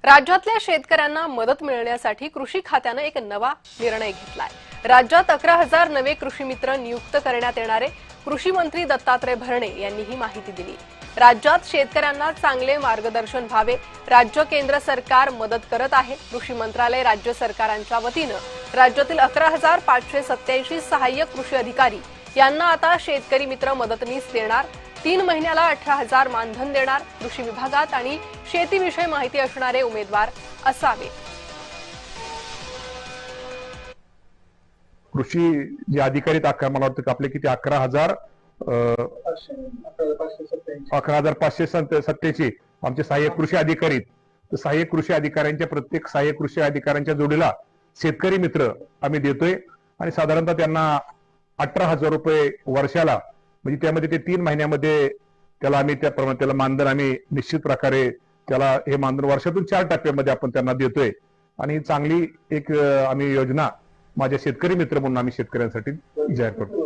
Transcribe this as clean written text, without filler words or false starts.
राज्यातल्या शेतकऱ्यांना मदत मिळण्यासाठी कृषी खात्यानं एक नवा निर्णय घेतलाय। राज्यात 11,000 नवे कृषी मित्र नियुक्त करण्यात येणार आहे। कृषी मंत्री दत्तात्रय भरणे यांनी ही माहिती दिली। राज्यात शेतकऱ्यांना चांगले मार्गदर्शन व्हावे, राज्य केंद्र सरकार मदत करत आहे। कृषी मंत्रालय राज्य सरकारांच्या वतीनं राज्यातील 11,587 सहाय्यक कृषी अधिकारी यांना आता शेतकरी मित्र मदतनीस देणार। 3 महिन्याला 18,000 मानधन देणार। कृषी विभागात आणि शेतीविषयी माहिती असणारे उमेदवार असावे। कृषी जे अधिकारी मला वाटतं आपले किती 11,587 आमचे सहाय्यक कृषी अधिकारी। तर सहाय्यक कृषी अधिकाऱ्यांच्या प्रत्येक सहाय्यक कृषी अधिकाऱ्यांच्या जोडीला शेतकरी मित्र आम्ही देतोय आणि साधारणतः त्यांना 18,000 रुपये वर्षाला, म्हणजे त्यामध्ये ते 3 महिन्यामध्ये त्याला आम्ही त्याप्रमाणे त्याला मानधन आम्ही निश्चित प्रकारे त्याला हे मानधन वर्षातून 4 टप्प्यामध्ये आपण त्यांना देतोय। आणि चांगली एक आम्ही योजना माझ्या शेतकरी मित्र म्हणून आम्ही शेतकऱ्यांसाठी जाहीर करतो।